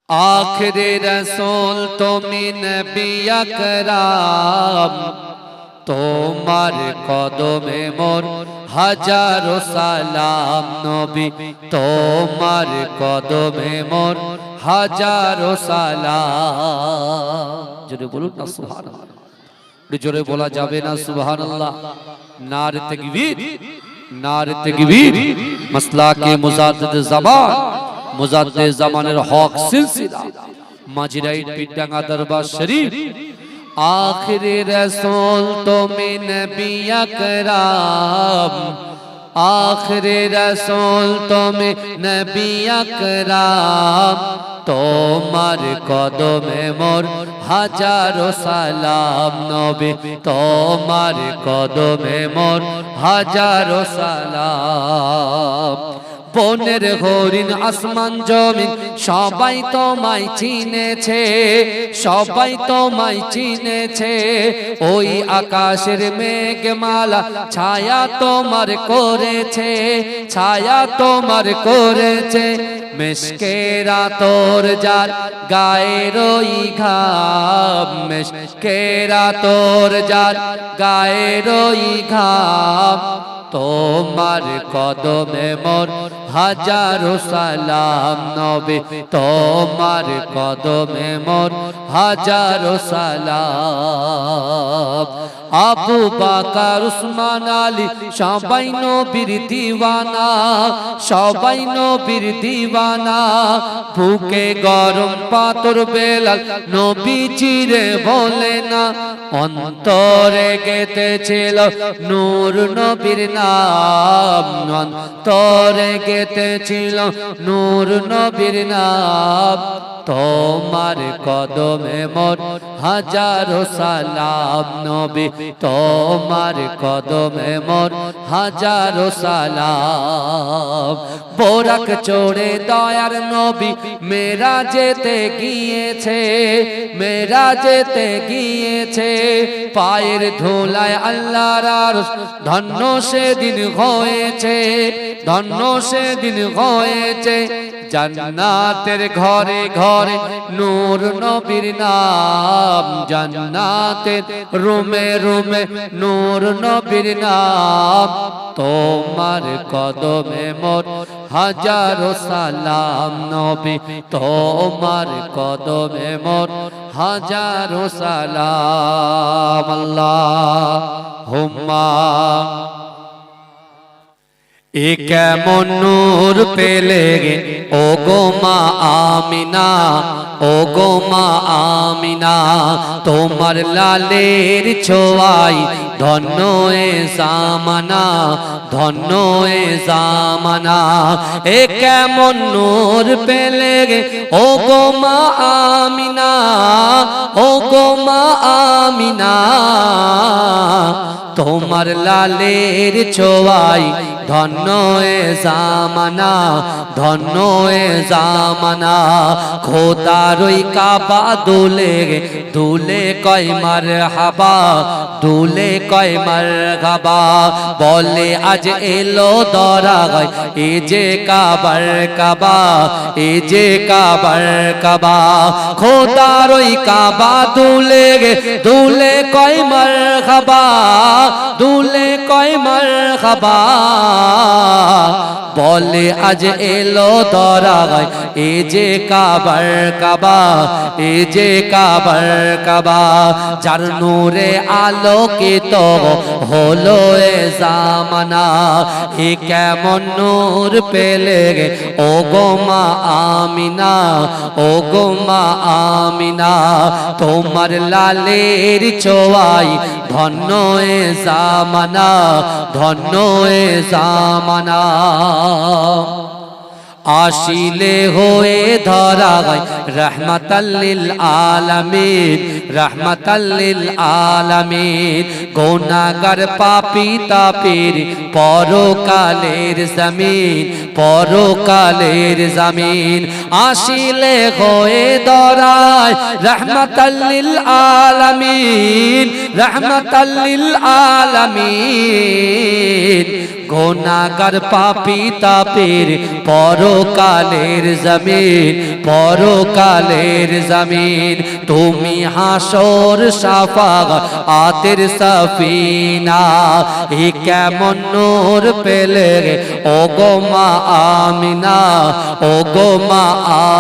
आखिरी रसूल तुमी नबी আকরাম তোমার কদমে মোর হাজারো সালাম নবী তোমার কদমে মোর হাজারো সালাম জোরে বলুন না সুবহানাল্লাহ জোরে বলা যাবে না সুবহানাল্লাহ নারে তাকবীর নারে তাকবীর মাসলাকে মুজাদ্দিদ জামান মুজাদ্দিদ জামানের হক সিলসিলা মাজিরাই পিডাঙ্গা দরবার শরীফ आखिरी रसूल तुमी नबी আকরাম आखिरी रसूल तुमी नबी আকরাম তোমার কদমে মোর হাজারো সালাম নবী তোমার কদমে মোর হাজারো সালাম বনের হরিণ আসমান জমিন সবাই তোমায় চিনেছে সবাই তোমায় চিনেছে ওই আকাশের মেঘমালা ছায়া তোমার করেছে ছায়া তোমার করেছে মিশকেরা তোর যার গায়ের ওই ঘাম মিশকেরা তোর যার গায়ের ওই ঘাম তোমার কদমে মোর হাজারো সালাম নবী তোমার কদমে মোর হাজারো সালাম আবু বকর উসমান আলী সবাই নবীর দিওয়ানা সবাই নবীর দিওয়ানা বুকে গরম পাথর বেলাল নবী চিরে বলে না অন্তরে গেঁথেছিল নূর নবীর নাম অন্তরে গেঁথেছিল নূর নবীর নাম তোমার কদমে মোর হাজারো সালাম নবী তোমার কদমে মোর হাজারো সালাম বোরাক চড়ে দয়ার নবী মেরাজেতে গিয়েছে মেরাজেতে গিয়েছে পায়ের ধুলায় আল্লাহর আরশ ধন্য সেদিন হয়েছে ধন্য সেদিন হয়েছে জান্নাতের ঘরে ঘরে নূর নবীর নাম জান্নাতের রুমে রুমে নূর নবীর নাম তোমার কদমে মোর হাজারো সালাম নবী তোমার কদমে মোর হাজারো সালাম আল্লাহুম্মা এ কেমন নূর পেলে ও গো মা আমিনা ও গো মা আমিনা তোমার লালের ছোঁয়াই ধন্য এ জামানা ধন্য এ জামানা এ কেমন নূর পেলে ও গো মা আমিনা ও গো মা আমিনা তোমার লালের ছোঁয়াই ধন্য এ জামানা ধন্য এ জামানা খোদার ওই কাবা দুলে দুলে কয় মারহাবা দুলে কয় মারহাবা বলে আজ এলো দরা গায় এ যে কাবার কাবা এ যে কাবার কাবা খোদার ওই কাবা দুলে দুলে কয় মারহাবা দুলে কয় মারহাবা বলে আজ এলো দরা গায় এ যে কাবার কাবা এ যে কাবার কাবা যার নূরে আলোকিত হলো এ জামানা এ কেমন নূর পেলে ও গো মা আমিনা ও গো মা আমিনা তোমার লালের ছোঁয়াই ধন্য এ জামানা ধন্য এ জামানা आशिले होए धरा गई रहमतल्लिल आलमीन रहमतल्लिल आलमीन गुनाहगार पापी तापीर परकालेर जमीन आशिले होए धराय रहमतल्लिल आलमीन গুনাহগার পাপী তাপের পরকালের জমিন, পরকালের জমিন। তুমি হাসর শাফাআতের সফিনা, এ কেমন নূর পেলে ও গো মা আমিনা, ও গো মা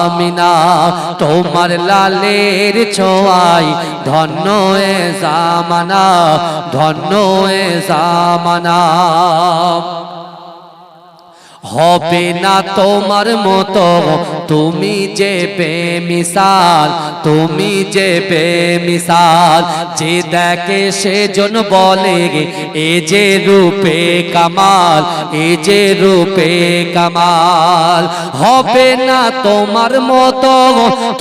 আমিনা। তোমার লালের ছোঁয়ায় ধন্য এ জামানা, ধন্য এ জামানা। হবে না তোমার মতো তুমি যে বেমিসাল, তুমি যে বেমিসাল। যে দেখে সেজন বলে এ যে রূপে কামাল, এ যে রূপে কামাল। হবে না তোমার মতো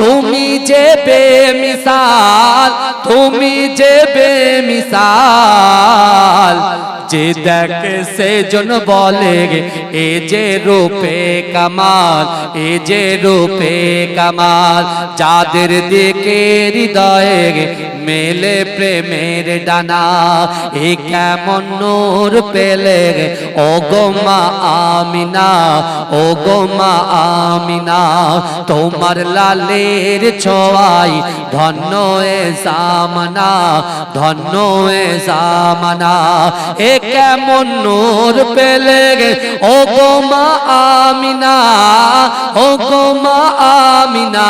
তুমি যে বেমিসাল, তুমি যে বেমিসাল। যে দেখে সেজন বলে এ যে রূপে কামাল, এ যে রূপে কামাল। যাদের দিকে হৃদয়ে মেলে প্রেমের ডানা, এ কেমন নূর পেলে ও গো মা আমিনা, ও গো মা আমিনা। তোমার লালের ছোঁয়ায় ধন্য এ জামানা, ধন্য এ জামানা। এ কেমন নূর পেলে ও গো মা আমিনা, ও গো মা আমিনা।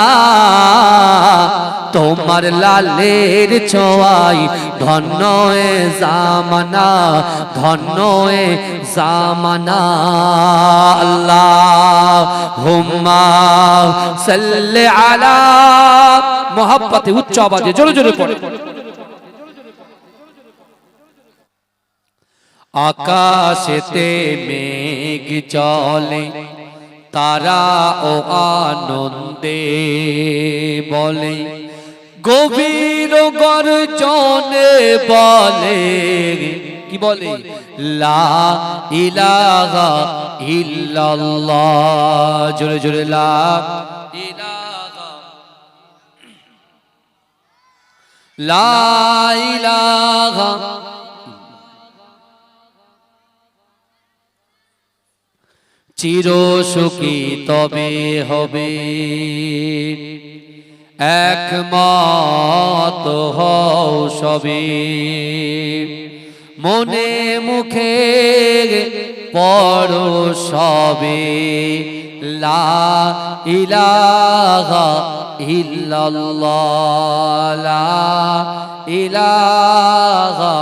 তোমার লালের ছোঁয়ায় ধন্য এ জামানা, ধন্য এ জামানা। আল্লাহুম্মা সাল্লি আলা, মোহাব্বতে উচ্চ আওয়াজে জোরে জোরে পড়ে। আকাশেতে মেঘ চলে, তারা ও আনন্দে বলে, গভীর গর্জনে বলে, কি বলে? লা ইলাহা ইল্লাল্লাহ। জোরে জোরে লা ইলাহা, লা ইলাহা। চির সুখী তবে হবে, একমত হও সবে। মনে মুখে পড়ো সবে, লা ইলাহা ইল্লাল্লাহ, লা ইলাহা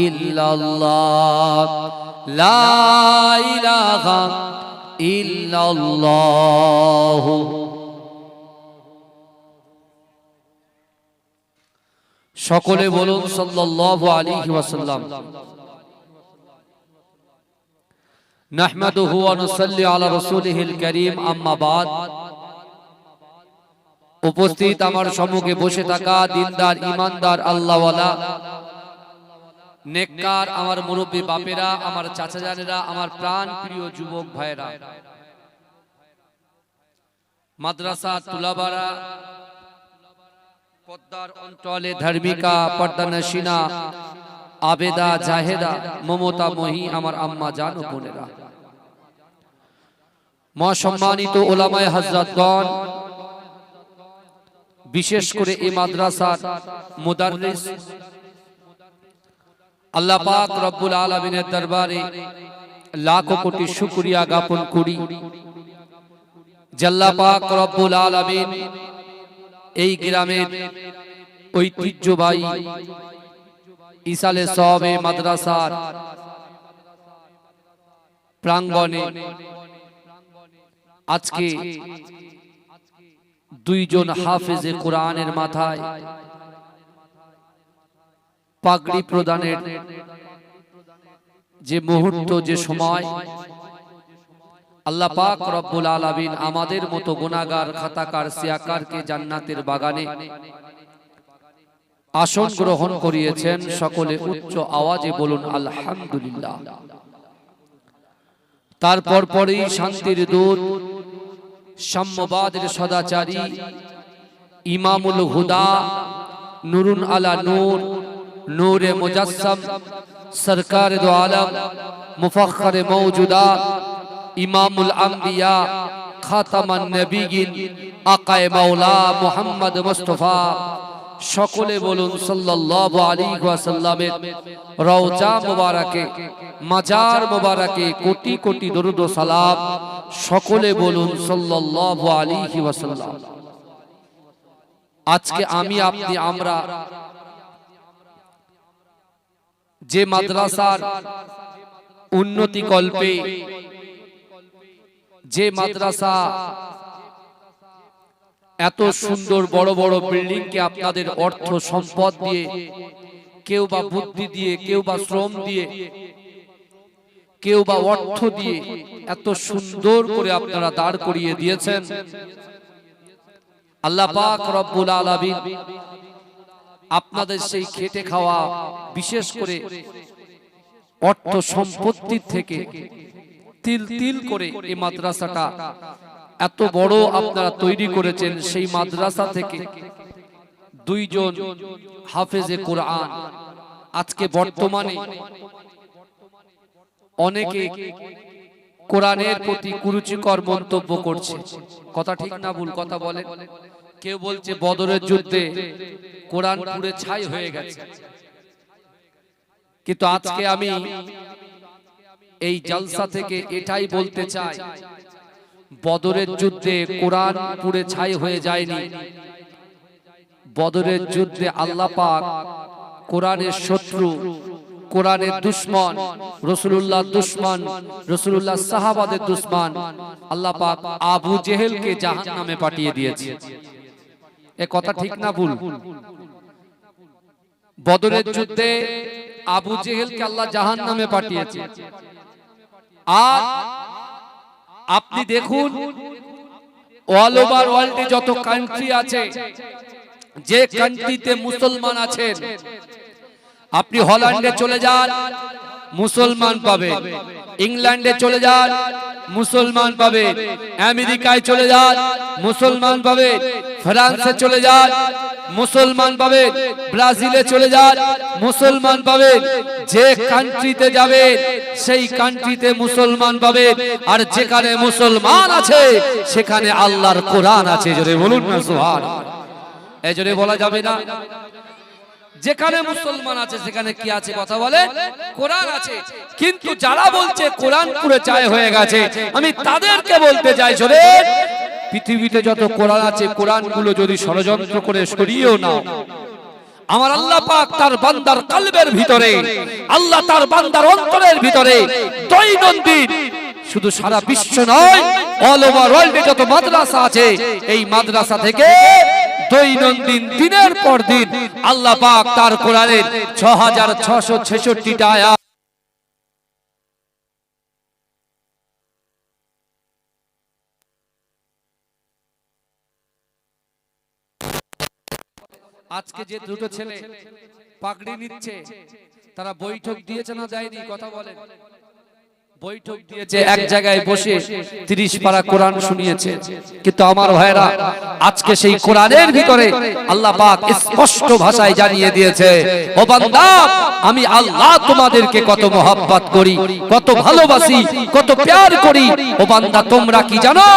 ইল্লাল্লাহ, লা ইলাহা ইল্লাল্লাহ। সকলে বলুন সাল্লাল্লাহু আলাইহি ওয়াসাল্লাম। নাহমাদুহু ওয়া নুসাল্লি আলা রাসূলিহিল কারীম, আম্মা বাদ। উপস্থিত আমার সম্মুখে বসে থাকা দিনদার ঈমানদার আল্লাহওয়ালা নেককার আমার মুরব্বী বাপেরা, আমার চাচা জানেরা, আমার প্রাণ প্রিয় যুবক ভাইরা, মাদ্রাসা তুলাবারা, পদ্মার অঞ্চলে ধার্মিকা পর্দানশিনা আবেদা জাহেদা মমতা মহি আমার আম্মা জান ও বোনেরা, মহাসম্মানিত ওলামায়ে হযরতগণ, বিশেষ করে এই মাদ্রাসার মুদাররিস, আল্লাহ পাক রব্বুল আলামিনের দরবারে লাখো কোটি শুকরিয়া জ্ঞাপন করি। আল্লাহ পাক রব্বুল আলামিন এই গ্রামের ঐতিহ্যবাহী ইসালে সওয়াবে মাদ্রাসার প্রাঙ্গণে আজকে দুইজন হাফেজে কোরআনের মাথায় পাগড়ি প্রদানের যে মুহূর্ত, যে সময়, আল্লাহ পাক রব্বুল আলামিন আমাদের মতো গুনাহগার খাতাকার সিয়াকারকে জান্নাতের বাগানে আসন গ্রহণ করিয়েছেন। সকলে উচ্চ আওয়াজে বলুন আলহামদুলিল্লাহ। তারপর পরেই শান্তির দূত, সাম্যবাদের সদাচারী, ইমামুল হুদা, নুরুন আলা নূর, নূরে মুজাসসাম, सरकार दो आलम मुफख्खर मौजूदात इमामुल अंबिया खातमुन नबीयीन आकाए मौला मुहम्मद मुस्तफा সকলে বলুন সাল্লাল্লাহু আলাইহি ওয়াসাল্লামের রওজা মুবারাকে মাজার মুবারাকে কোটি কোটি দরুদ ও সালাম সকলে বলুন সাল্লাল্লাহু আলাইহি ওয়াসাল্লাম। আজকে আমি আপনি আমরা যে মাদ্রাসার উন্নতি কল্পে যে মাদ্রাসা এত সুন্দর বড় বড় বিল্ডিং কে আপনাদের অর্থ সম্পদ দিয়ে কেউ বা বুদ্ধি দিয়ে কেউ বা শ্রম দিয়ে কেউ বা অর্থ দিয়ে এত সুন্দর করে আপনারা দাঁড় করিয়ে দিয়েছেন, আল্লাহ পাক রব্বুল আলামিন আপনাদের সেই খেটে খাওয়া বিশেষ করে অর্থ সম্পত্তির থেকে তিল তিল করে এই মাদ্রাসাটা এত বড় আপনারা তৈরি করেছেন। সেই মাদ্রাসা থেকে দুইজন হাফেজে কোরআন আজকে বর্তমানে অনেকে কোরআনের প্রতি কুরুচিকর মন্তব্য করছে। কথা ঠিক না ভুল কথা বলেন? কেউ বলছে বদরের যুদ্ধে কোরআন পুড়ে ছাই হয়ে গেছে, কিন্তু আজকে আমি এই জলসা থেকে এটাই বলতে চাই, বদরের যুদ্ধে কোরআন পুড়ে ছাই হয়ে যায়নি। বদরের যুদ্ধে আল্লাহ পাক কোরআনের শত্রু, কোরআনের দুশমন, রাসূলুল্লাহর দুশমন, রাসূলুল্লাহর সাহাবাদের দুশমন আল্লাহ পাক আবু জেহেলকে জাহান্নামে পাঠিয়ে দিয়েছে। এ কথা ঠিক না ভুল? বদরের যুদ্ধে আবু জেহেলকে আল্লাহ জাহান্নামে পাঠিয়েছে। আর আপনি দেখুন অল ওভার ওয়ার্ল্ডে যত কান্ট্রি আছে, যে কান্ট্রিতে মুসলমান আছেন, আপনি হল্যান্ডে চলে যান মুসলমান পাবে, ইংল্যান্ডে চলে যান মুসলমান পাবে, আমেরিকায় চলে যান মুসলমান পাবে, ফ্রান্সে চলে যান মুসলমান পাবে, ব্রাজিলে চলে যান মুসলমান পাবে। যে কান্ট্রিতে যাবে সেই কান্ট্রিতে মুসলমান পাবে। আর যেখানে মুসলমান আছে সেখানে আল্লাহর কোরআন আছে। জোরে বলুন না সুবহানাল্লাহ। এই জোরে বলা যাবে না? যেখানে মুসলমান আছে সেখানে কি আছে? কথা বলে কোরআন আছে। কিন্তু যারা বলছে কোরআন পুরো ছাই হয়ে গেছে, আমি তাদেরকে বলতে চাই, জোরে পৃথিবীতে যত কোরআন আছে কোরআনগুলো যদি ষড়যন্ত্র করে সরিয়েও নাও, আমার আল্লাহ পাক তার বান্দার কলবের ভিতরে, আল্লাহ তার বান্দার অন্তরের ভিতরে দৈনন্দিন, শুধু সারা বিশ্ব নয় অল ওভার ওয়ার্ল্ডে যত মাদ্রাসা আছে, এই মাদ্রাসা থেকে দৈনন্দিন দিনের পর দিন আল্লাহ পাক তার কোরআনের 6666টা আয়াত আজকে যে দুটো ছেলে পাগড়ি নিচ্ছে তারা বৈঠক দিয়েছে না দেয়নি? কথা বলেন। বৈঠক দিয়েছে, এক জায়গায় বসে 30 পারা কোরআন শুনিয়েছে। কিন্তু আমার ভাইরা আজকে সেই কোরআনের ভিতরে আল্লাহ পাক স্পষ্ট ভাষায় জানিয়ে দিয়েছে, ও বান্দা আমি আল্লাহ তোমাদেরকে কত মহব্বত করি, কত ভালোবাসি, কত প্যার করি। ও বান্দা তোমরা কি জানো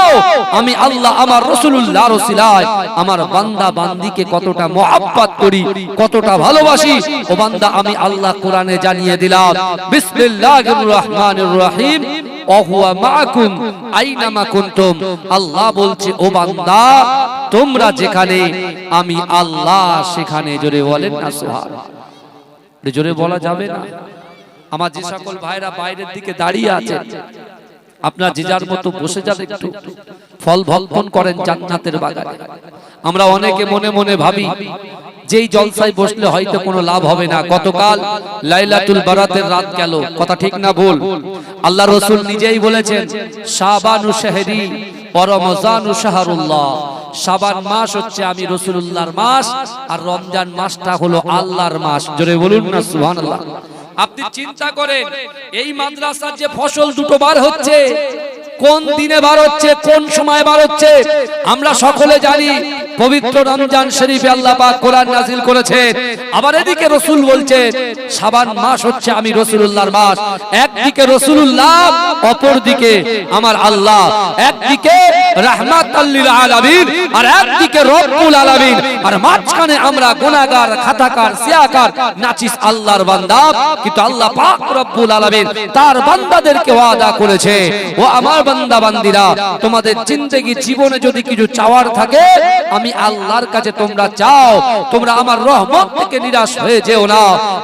আমি আল্লাহ আমার রাসূলুল্লাহর ওসিলায় আমার বান্দা বান্দিকে কতটা মহব্বত করি, কতটা ভালোবাসি। ও বান্দা আমি আল্লাহ কোরআনে জানিয়ে দিলাম, বিসমিল্লাহির রহমানির রহিম ওহুয়া মাআকুম আইনামা কুনতুম। আল্লাহ বলছে ও বান্দা তোমরা যেখানে আমি আল্লাহ সেখানে। জোরে বলেন না সুবহানাল্লাহ। জোরে বলা যাবে না? আমার যে সকল ভাইরা বাইরের দিকে দাঁড়িয়ে আছে, আপনারা যে যার মতো বসে যান, একটু ফল ভক্ষণ করেন জান্নাতের বাগানে। আমরা অনেকে মনে মনে ভাবি যেই জলসায় বসলে হয়তো কোনো লাভ হবে না। গতকাল লাইলাতুল বারাতের রাত গেল, কথা ঠিক না ভুল? আল্লাহ রাসূল নিজেই বলেছেন শাবানু শাহরি ওয়া রমজানু শাহরুল্লাহ। শাবান মাস হচ্ছে আমি রাসূলুল্লাহর মাস, আর রমজান মাসটা হলো আল্লাহর মাস। জোরে বলুন না সুবহানাল্লাহ। আপনি চিন্তা করেন এই মাদ্রাসার যে ফসল দুটো বার হচ্ছে, কোন দিনে বার হচ্ছে, কোন সময় বার হচ্ছে আমরা সকলে জানি। পবিত্র রমজান শরীফে আল্লাহ পাক কোরআন নাযিল করেছেন। আবার এদিকে রাসূল বলছেন শাবান মাস হচ্ছে আমি রাসূলুল্লাহর মাস। একদিকে রাসূলুল্লাহ, অপর দিকে আমার আল্লাহ, একদিকে রাহমাতাল লিল আলামিন আর একদিকে রব্বুল আলামিন, আর মাঝখানে আমরা গুনাহগার, খাতাকার, সিয়াকার, নাচিস আল্লাহর বান্দা। কিন্তু আল্লাহ পাক রব্বুল আলামিন তার বান্দাদেরকে ওয়াদা করেছে, ও আমার বান্দা বান্দিরা, তোমাদের জিন্দেগি জীবনে যদি কিছু চাওয়ার থাকে আমি আল্লাহর কাছে তোমরা চাও, তোমরা আমার রহমত থেকে নিরাশ হয়ে যেও না।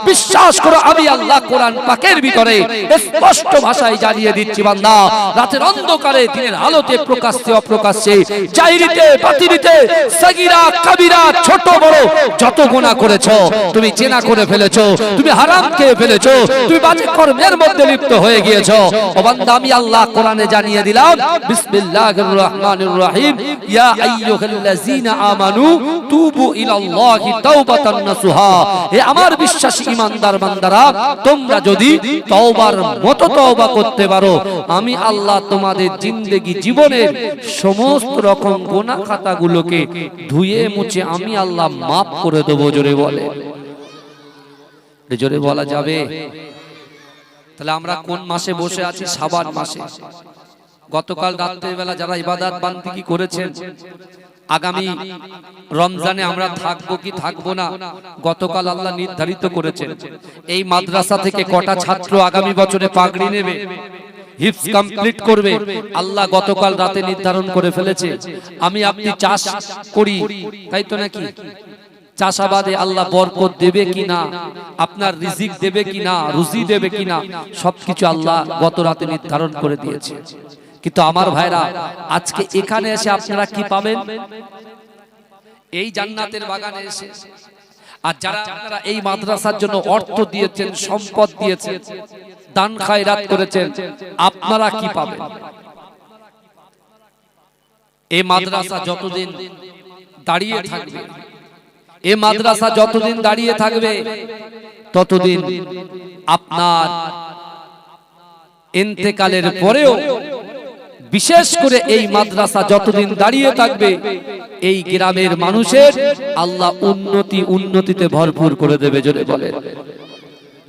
বিশ্বাস করো আমি আল্লাহ কোরআন পাকের ভিতরে স্পষ্ট ভাষায় জানিয়ে দিচ্ছি বান্দা, রাতের অন্ধকারে দিনের আলোতে প্রকাশ্যে অপ্রকাশ্যে, জাহিরিতে বাতিনিতে, সাগীরা কাবীরা, ছোট বড় যত গুনাহ করেছো, তুমি জেনা করে ফেলেছো, তুমি হারাম খেয়ে ফেলেছো, তুমি বাজে কর্মের মধ্যে লিপ্ত হয়ে গিয়েছো, ও বান্দা আমি আল্লাহ কোরআনে জানিয়ে দিলাম বিসমিল্লাহির রহমানির রহিম, ইয়া আইয়ুহাল্লাযীনা আমানু তুবু ইলাল্লাহি তাওবাতান নাসুহা। হে আমার বিশ্বাসী ঈমানদার বান্দারা, তোমরা যদি তওবার মতো তওবা করতে পারো আমি আল্লাহ তোমাদের জিন্দেগি জীবনের সমস্ত রকম গুনাহ খাতাগুলোকে ধুয়ে মুছে আমি আল্লাহ মাফ করে দেব। জোরে বলে, জোরে বলা যাবে? তাহলে আমরা কোন মাসে বসে আছি? শাবান মাসে। গতকাল রাতের বেলা যারা ইবাদত বান্দিগি করেছেন, আগামী রমজানে আমরা থাকবো কি থাকবো না গতকাল আল্লাহ নির্ধারিত করেছেন। এই মাদ্রাসা থেকে কটা ছাত্র আগামী বছরে পাগড়ি নেবে, হিফজ কমপ্লিট করবে, আল্লাহ গতকাল রাতে নির্ধারণ করে ফেলেছে। আমি আপনি চাষ করি, তাই তো নাকি? চাষাবাদে আল্লাহ বরকত দেবে কিনা, আপনার রিজিক দেবে কিনা, রুজি দেবে কিনা, সবকিছু আল্লাহ গত রাতে নির্ধারণ করে দিয়েছে। কিন্তু আমার ভাইরা, আজকে এখানে এসে আপনারা কি পাবেন? এই জান্নাতের বাগানে এসে, আর যারা আপনারা এই মাদ্রাসার জন্য অর্থ দিয়েছেন, সম্পদ দিয়েছেন, দান খায়রাত করেছেন, আপনারা কি পাবেন? এই মাদ্রাসা যতদিন দাঁড়িয়ে থাকবে, এই মাদ্রাসা যতদিন দাঁড়িয়ে থাকবে ততদিন আপনার ইন্তেকালের পরেও, বিশেষ করে এই মাদ্রাসা যতদিন দাঁড়িয়ে থাকবে এই গ্রামের মানুষের আল্লাহ উন্নতিতে ভরপুর করে দেবে। জোরে বলেন।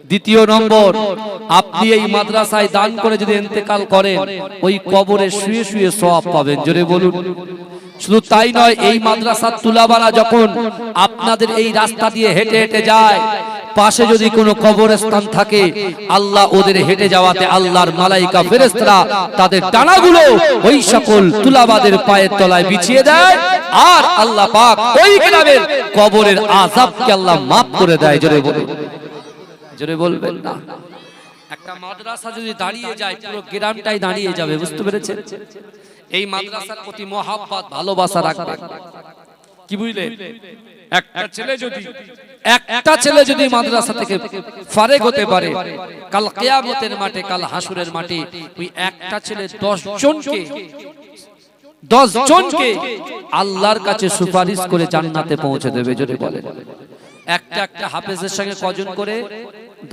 দ্বিতীয় নম্বর, আপনি এই মাদ্রাসায় দান করে যদি ইন্তেকাল করেন ওই কবরে শুয়ে শুয়ে সওয়াব পাবেন। জোরে বলুন। শুধু তাই নয়, এই মাদ্রাসার তুলাবালা যখন আপনাদের এই রাস্তা দিয়ে হেঁটে হেঁটে যায়, পাশে যদি কোনো কবরস্থান থাকে আল্লাহ ওদের হেঁটে যাওয়াতে আল্লাহর মালাইকা ফেরেশতারা তাদের ডানাগুলো ওই সকল তুলাবাদের পায়ের তলায় বিছিয়ে দেয়, আর আল্লাহ পাক ওই গ্রামের কবরের আযাবকে আল্লাহ মাফ করে দেয়। জোরে বলুন। জোরে বলবেন না? একটা মাদ্রাসা যদি দাঁড়িয়ে যায় পুরো গ্রামটাই দাঁড়িয়ে যাবে। বুঝতে পেরেছেন? এই মাদ্রাসার প্রতি মহব্বত, ভালোবাসা রাখবেন। কি বুঝলেন? একটা ছেলে যদি মাদ্রাসা থেকে ফারেগ হতে পারে, কাল কিয়ামতের মাঠে, কাল হাসুরের মাঠে ওই একটা ছেলে 10 জনকে আল্লাহর কাছে সুপারিশ করে জান্নাতে পৌঁছে দেবে। জোরে বলেন। একটা হাফেজের সঙ্গে কজন করে?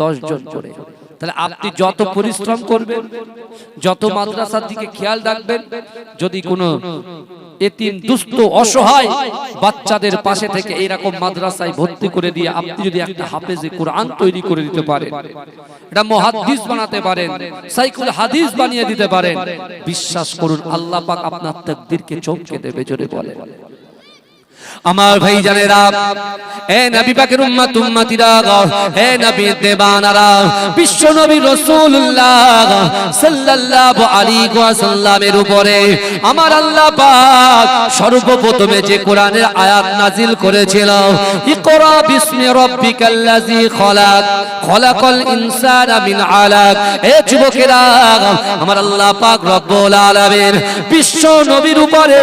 10 জন করে। তাহলে আপনি যত পরিশ্রম করবেন, যত মাদ্রাসার দিকে খেয়াল রাখবেন, যদি কোনো এতিম, দুস্থ, অসহায় বাচ্চাদের পাশে থেকে এইরকম মাদ্রাসায় ভর্তি করে দিয়ে আপনি যদি একটা হাফেজে কোরআন তৈরি করে দিতে পারেন, এটা মুহাদ্দিস বানাতে পারেন, সাইকুল হাদিস বানিয়ে দিতে পারেন, বিশ্বাস করুন আল্লাহ পাক আপনার তাকদীরকে চমকে দেবে। জোরে বলেন। আমার ভাই জানেরা, হে নবী পাকের উম্মত উম্মতিরা, হে নবী দেবানারা, বিশ্ব নবী রাসূলুল্লাহ সাল্লাল্লাহু আলাইহি ওয়াসাল্লামের উপরে আমার আল্লাহ পাক সর্বপ্রথমে যে কোরআনের আয়াত নাজিল করেছিল, ইকরা বিসমি রাব্বিকাল্লাযী খলাক, খলাকাল ইনসানা মিন আলাক। হে যুবকেরা, আমার আল্লাহ পাক রব্বুল আলামিন বিশ্ব নবীর উপরে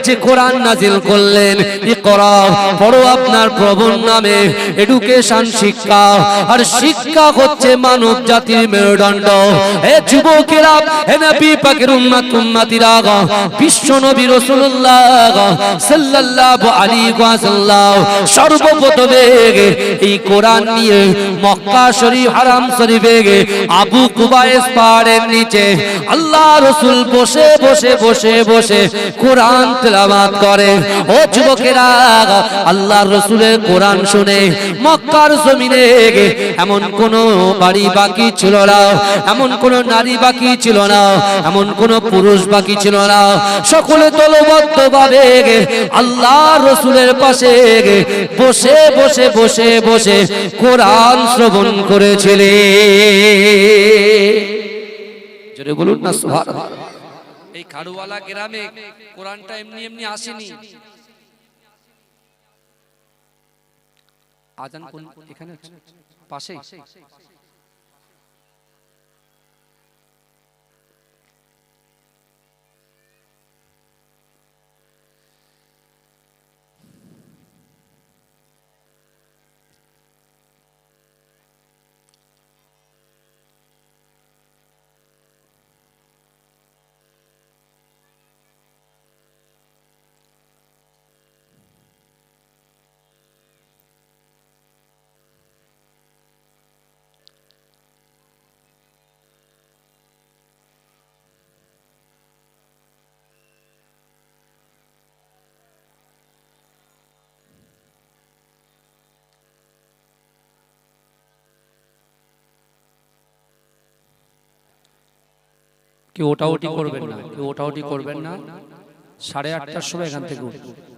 যে কোরআন নাজিল করলেন, ইকরা পড়ো আপনার প্রভুর নামে, এডুকেশন শিক্ষা, আর শিক্ষা হচ্ছে মানব জাতির মেরুদণ্ড। হে যুবকেরা, হে নবী পাকের উম্মত উম্মতিরা, বিশ্ব নবী রাসূলুল্লাহ সাল্লাল্লাহু আলাইহি ওয়াসাল্লাম সর্বপ্রথমে এই কোরআন নিয়ে মক্কা শরীফ, হারাম শরীফে আবু কুবাইস পাহাড়ের নিচে আল্লাহ রাসূল বসে বসে কোরআন তেলাওয়াত করে। ও যুবক যুবকেরা আল্লাহর রাসূলের কোরআন শুনে মক্কার জমিনে এমন কোন বাড়ি বাকি ছিল না, এমন কোন নারী বাকি ছিল না, এমন কোন পুরুষ বাকি ছিল না, সকলে দলবদ্ধভাবে আল্লাহর রাসূলের পাশে বসে বসে বসে বসে কোরআন শ্রবণ করেছিলেন। জোরে বলুন না সুবহানাল্লাহ। এই খাড়ুয়ালা গ্রামে কোরআনটা এমনি এমনি আসেনি। আজান কোন এখানে পাশেই? কেউ ওটাওটি করবেন না, কেউ ওটাওটি করবেন না। 8:30টার সময় এখান থেকে উঠবেন।